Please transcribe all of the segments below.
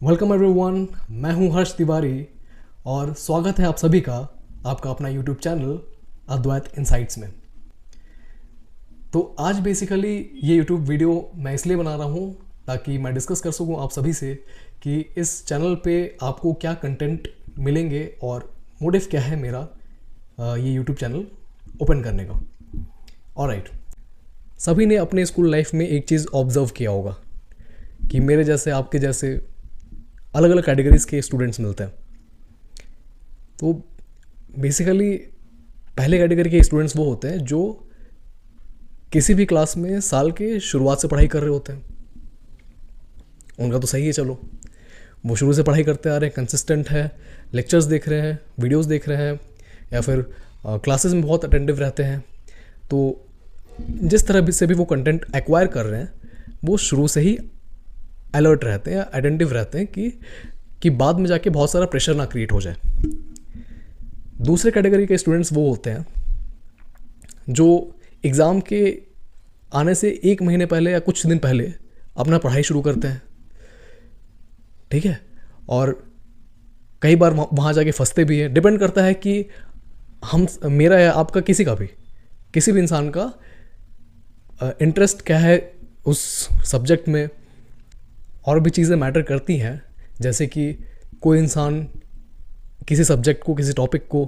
Welcome everyone, मैं हूं हर्ष तिवारी और स्वागत है आप सभी का आपका अपना यूट्यूब चैनल अद्वैत इनसाइट्स में। तो आज बेसिकली ये यूट्यूब वीडियो मैं इसलिए बना रहा हूं ताकि मैं डिस्कस कर सकूं आप सभी से कि इस चैनल पे आपको क्या कंटेंट मिलेंगे और मोटिव क्या है मेरा ये यूट्यूब चैनल ओपन करने का। ऑलराइट, सभी ने अपने स्कूल लाइफ में एक चीज़ ऑब्जर्व किया होगा कि मेरे जैसे आपके जैसे अलग अलग कैटेगरीज के स्टूडेंट्स मिलते हैं। तो बेसिकली पहले कैटेगरी के स्टूडेंट्स वो होते हैं जो किसी भी क्लास में साल के शुरुआत से पढ़ाई कर रहे होते हैं। उनका तो सही है, चलो वो शुरू से पढ़ाई करते आ रहे हैं, कंसिस्टेंट है, लेक्चर्स देख रहे हैं, वीडियोस देख रहे हैं या फिर क्लासेस में बहुत अटेंटिव रहते हैं। तो जिस तरह से भी वो कंटेंट एक्वायर कर रहे हैं वो शुरू से ही अलर्ट रहते हैं या अटेंटिव रहते हैं कि बाद में जाके बहुत सारा प्रेशर ना क्रिएट हो जाए। दूसरे कैटेगरी के स्टूडेंट्स वो होते हैं जो एग्ज़ाम के आने से एक महीने पहले या कुछ दिन पहले अपना पढ़ाई शुरू करते हैं, ठीक है, और कई बार वहाँ जाके फंसते भी हैं। डिपेंड करता है कि मेरा या आपका किसी भी इंसान का इंटरेस्ट क्या है उस सब्जेक्ट में। और भी चीज़ें मैटर करती हैं, जैसे कि कोई इंसान किसी सब्जेक्ट को, किसी टॉपिक को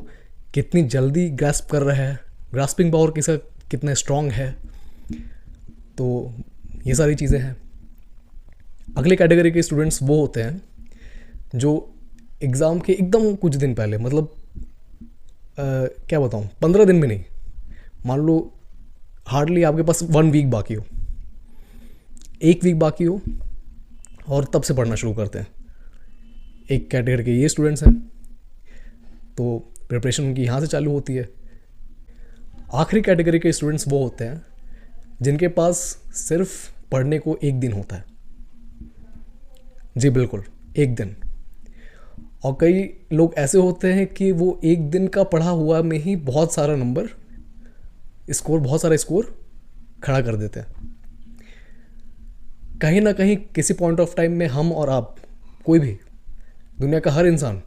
कितनी जल्दी ग्रास्प कर रहा है, ग्रास्पिंग पावर किसका कितना स्ट्रॉन्ग है। तो ये सारी चीज़ें हैं। अगले कैटेगरी के स्टूडेंट्स वो होते हैं जो एग्ज़ाम के एकदम कुछ दिन पहले, मतलब क्या बताऊँ, 15 दिन भी नहीं, मान लो हार्डली आपके पास 1 वीक बाकी हो, 1 वीक बाकी हो और तब से पढ़ना शुरू करते हैं। एक कैटेगरी के ये स्टूडेंट्स हैं, तो प्रिपरेशन उनकी यहाँ से चालू होती है। आखिरी कैटेगरी के स्टूडेंट्स वो होते हैं जिनके पास सिर्फ पढ़ने को 1 दिन होता है। जी बिल्कुल, 1 दिन। और कई लोग ऐसे होते हैं कि वो 1 दिन का पढ़ा हुआ में ही बहुत सारा स्कोर खड़ा कर देते हैं। कहीं ना कहीं किसी पॉइंट ऑफ टाइम में हम और आप, कोई भी, दुनिया का हर इंसान,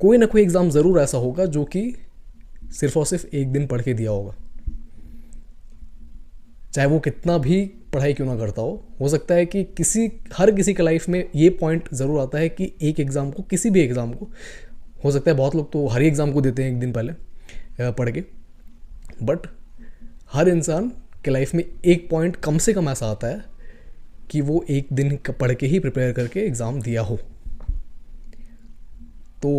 कोई ना कोई एग्ज़ाम ज़रूर ऐसा होगा जो कि सिर्फ और सिर्फ 1 दिन पढ़ के दिया होगा। चाहे वो कितना भी पढ़ाई क्यों ना करता हो सकता है कि हर किसी के लाइफ में ये पॉइंट ज़रूर आता है कि एक एग्ज़ाम को, किसी भी एग्ज़ाम को, हो सकता है बहुत लोग तो हर एग्ज़ाम को देते हैं 1 दिन पहले पढ़ के, बट हर इंसान के लाइफ में एक पॉइंट कम से कम ऐसा आता है कि वो 1 दिन पढ़ के ही प्रिपेयर करके एग्ज़ाम दिया हो। तो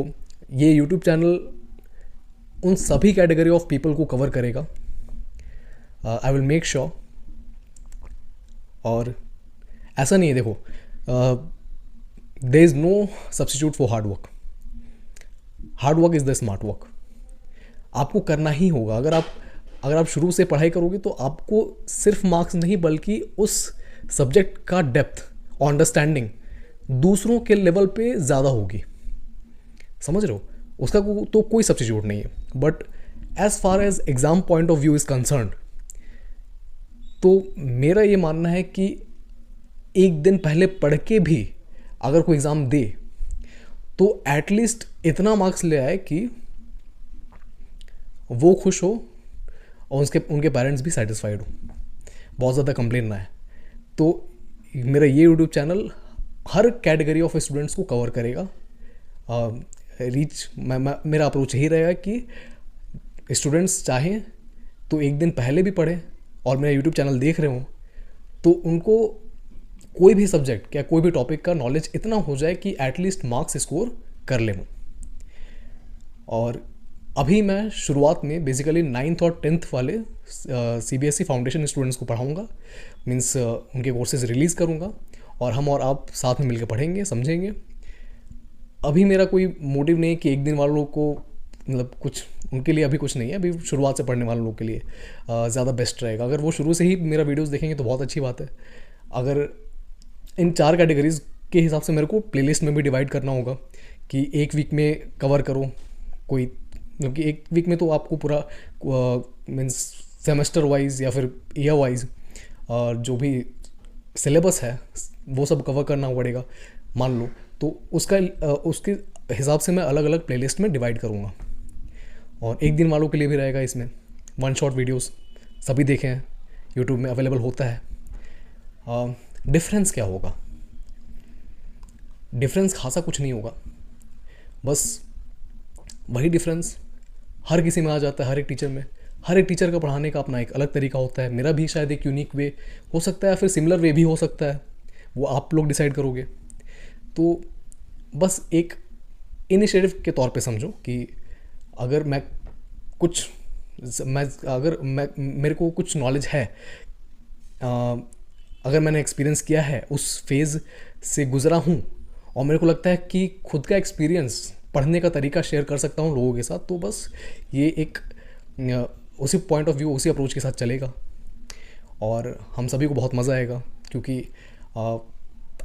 ये यूट्यूब चैनल उन सभी कैटेगरी ऑफ पीपल को कवर करेगा। I will make sure. और ऐसा नहीं है, देखो, there is no substitute for hard work. Hard work is the smart work. आपको करना ही होगा। अगर आप शुरू से पढ़ाई करोगे तो आपको सिर्फ मार्क्स नहीं बल्कि उस सब्जेक्ट का डेप्थ और अंडरस्टैंडिंग दूसरों के लेवल पे ज़्यादा होगी। समझ रहे हो? उसका तो कोई सब्स्टिट्यूट नहीं है। But as far as exam point of view is concern, तो मेरा ये मानना है कि 1 दिन पहले पढ़ के भी अगर कोई एग्ज़ाम दे तो एटलीस्ट इतना मार्क्स ले आए कि वो खुश हो और उनके पेरेंट्स भी सेटिस्फाइड हो, बहुत ज़्यादा कंप्लेन ना है। तो मेरा ये YouTube channel her category of students को कवर करेगा। मेरा अप्रोच यही रहेगा कि स्टूडेंट्स चाहें तो 1 दिन पहले भी पढ़ें और मेरा यूट्यूब चैनल देख रहे हों तो उनको कोई भी सब्जेक्ट या कोई भी टॉपिक का नॉलेज इतना हो जाए कि एटलीस्ट मार्क्स स्कोर कर लें। और अभी मैं शुरुआत में बेसिकली 9th और 10th वाले CBSE फाउंडेशन स्टूडेंट्स को पढ़ाऊँगा, मीन्स उनके कोर्सेज रिलीज़ करूँगा और हम और आप साथ में मिलकर पढ़ेंगे, समझेंगे। अभी मेरा कोई मोटिव नहीं है कि 1 दिन वालों को, मतलब कुछ उनके लिए अभी कुछ नहीं है। अभी शुरुआत से पढ़ने वाले लोग के लिए ज़्यादा बेस्ट रहेगा। अगर वो शुरू से ही मेरा वीडियोस देखेंगे तो बहुत अच्छी बात है। अगर इन 4 कैटेगरीज के हिसाब से मेरे को प्लेलिस्ट में भी डिवाइड करना होगा कि 1 वीक में कवर करो कोई, क्योंकि 1 वीक में तो आपको पूरा मीन्स सेमेस्टर वाइज या फिर ईयर वाइज जो भी सिलेबस है वो सब कवर करना पड़ेगा। मान लो, तो उसके हिसाब से मैं अलग अलग प्लेलिस्ट में डिवाइड करूँगा। और एक दिन वालों के लिए भी रहेगा इसमें, वन शॉट वीडियोस सभी देखें हैं, यूट्यूब में अवेलेबल होता है। डिफरेंस क्या होगा? डिफरेंस खासा कुछ नहीं होगा, बस वही डिफरेंस हर किसी में आ जाता है, हर एक टीचर में। हर एक टीचर का पढ़ाने का अपना एक अलग तरीका होता है। मेरा भी शायद एक यूनिक वे हो सकता है, फिर सिमिलर वे भी हो सकता है, वो आप लोग डिसाइड करोगे। तो बस एक इनिशिएटिव के तौर पे समझो कि अगर मेरे को कुछ नॉलेज है, अगर मैंने एक्सपीरियंस किया है, उस फेज़ से गुज़रा हूँ और मेरे को लगता है कि खुद का एक्सपीरियंस पढ़ने का तरीका शेयर कर सकता हूँ लोगों के साथ, तो बस ये एक उसी पॉइंट ऑफ व्यू, उसी अप्रोच के साथ चलेगा और हम सभी को बहुत मज़ा आएगा। क्योंकि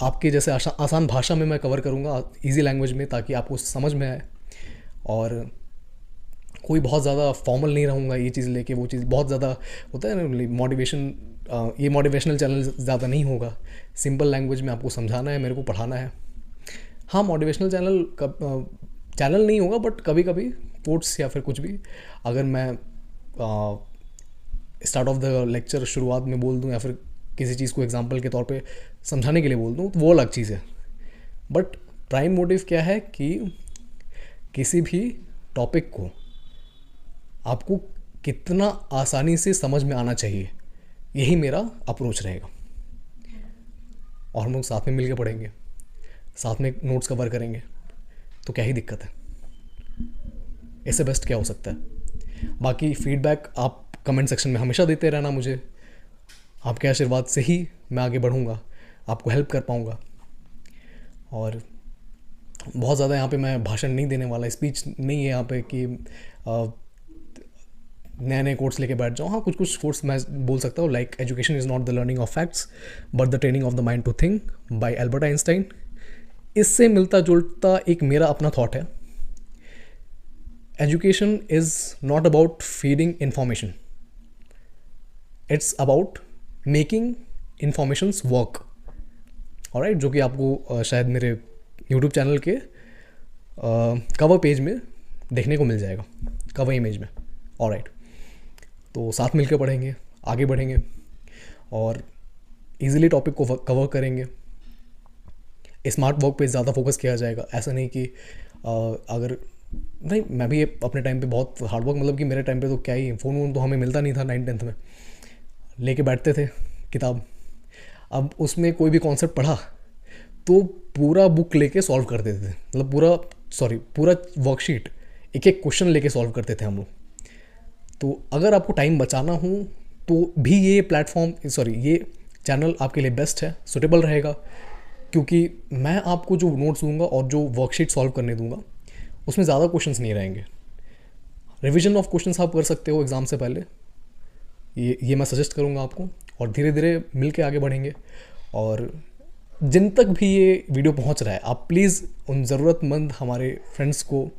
आपके जैसे आसान भाषा में मैं कवर करूँगा, इजी लैंग्वेज में, ताकि आपको समझ में आए। और कोई बहुत ज़्यादा फॉर्मल नहीं रहूँगा ये चीज़ लेके, वो चीज़ बहुत ज़्यादा होता है ना मोटिवेशन, ये मोटिवेशनल चैनल ज़्यादा नहीं होगा। सिंपल लैंग्वेज में आपको समझाना है, मेरे को पढ़ाना है। हाँ, मोटिवेशनल चैनल नहीं होगा, बट कभी कभी कोट्स या फिर कुछ भी अगर मैं स्टार्ट ऑफ द लेक्चर शुरुआत में बोल दूँ या फिर किसी चीज़ को एग्जांपल के तौर पे समझाने के लिए बोल दूँ, तो वो अलग चीज़ है। बट प्राइम मोटिव क्या है कि किसी भी टॉपिक को आपको कितना आसानी से समझ में आना चाहिए, यही मेरा अप्रोच रहेगा। और हम लोग साथ में मिलकर पढ़ेंगे, साथ में नोट्स कवर करेंगे, तो क्या ही दिक्कत है? इससे बेस्ट क्या हो सकता है? बाकी फीडबैक आप कमेंट सेक्शन में हमेशा देते रहना मुझे। आपके आशीर्वाद से ही मैं आगे बढ़ूँगा, आपको हेल्प कर पाऊँगा। और बहुत ज़्यादा यहाँ पे मैं भाषण नहीं देने वाला, स्पीच नहीं है यहाँ पे कि नए नए कोट्स लेके बैठ जाऊँ। हाँ, कुछ कुछ कोट्स मैं बोल सकता हूँ, like education is not the learning of facts but the training of the mind to think by Albert Einstein. इससे मिलता जुलता एक मेरा अपना थॉट है, education is not about feeding information, it's about making informations work. Alright, जो कि आपको शायद मेरे यूट्यूब चैनल के कवर पेज में देखने को मिल जाएगा, कवर इमेज में। ऑलराइट, तो साथ मिलकर पढ़ेंगे, आगे बढ़ेंगे और इजीली टॉपिक को कवर करेंगे। स्मार्ट वर्क पे ज़्यादा फोकस किया जाएगा। ऐसा नहीं कि अगर नहीं, मैं भी अपने टाइम पे बहुत हार्ड वर्क, मतलब कि मेरे टाइम पे तो क्या ही, फ़ोन तो हमें मिलता नहीं था 9th-10th में, लेके बैठते थे किताब। अब उसमें कोई भी कॉन्सेप्ट पढ़ा तो पूरा बुक लेके सॉल्व कर देते थे, मतलब पूरा वर्कशीट एक एक क्वेश्चन लेके सॉल्व करते थे हम लोग। तो अगर आपको टाइम बचाना हो तो भी ये चैनल आपके लिए बेस्ट है, सुटेबल रहेगा। क्योंकि मैं आपको जो नोट्स दूंगा और जो वर्कशीट सॉल्व करने दूंगा उसमें ज़्यादा क्वेश्चंस नहीं रहेंगे। रिवीजन ऑफ क्वेश्चंस आप कर सकते हो एग्ज़ाम से पहले, ये मैं सजेस्ट करूंगा आपको। और धीरे धीरे मिल के आगे बढ़ेंगे। और जिन तक भी ये वीडियो पहुंच रहा है, आप प्लीज़ उन ज़रूरतमंद हमारे फ्रेंड्स को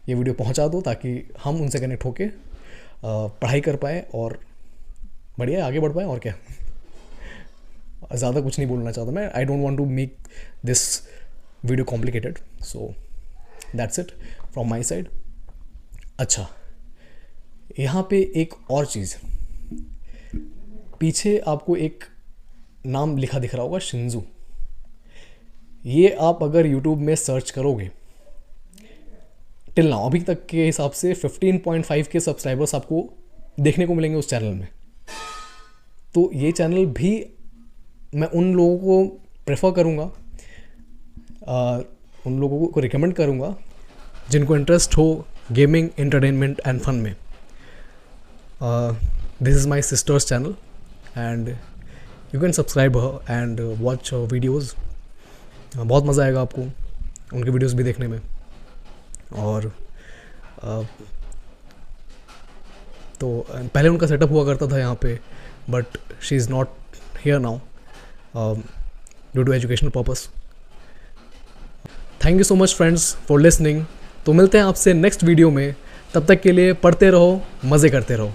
ये वीडियो पहुंचा दो, ताकि हम उनसे कनेक्ट होके पढ़ाई कर पाएँ और बढ़िया आगे बढ़ पाएँ। और क्या, ज़्यादा कुछ नहीं बोलना चाहता मैं। I don't want to make this video complicated, so that's it from my side. अच्छा, यहाँ पे एक और चीज़, पीछे आपको एक नाम लिखा दिख रहा होगा, शिंजू। ये आप अगर YouTube में सर्च करोगे, टिल नाउ अभी तक के हिसाब से 15.5 के सब्सक्राइबर्स आपको देखने को मिलेंगे उस चैनल में। तो ये चैनल भी मैं उन लोगों को प्रेफर करूँगा, उन लोगों को रिकमेंड करूँगा जिनको इंटरेस्ट हो गेमिंग, एंटरटेनमेंट एंड फन में। This is my sisters channel and you can subscribe her and watch videos. बहुत मज़ा आएगा आपको उनके वीडियोज़ भी देखने में। और तो पहले उनका सेटअप हुआ करता था यहाँ पे, but she is not here now due to educational purpose. Thank you so much friends for listening. तो मिलते हैं आपसे नेक्स्ट वीडियो में, तब तक के लिए पढ़ते रहो, मज़े करते रहो।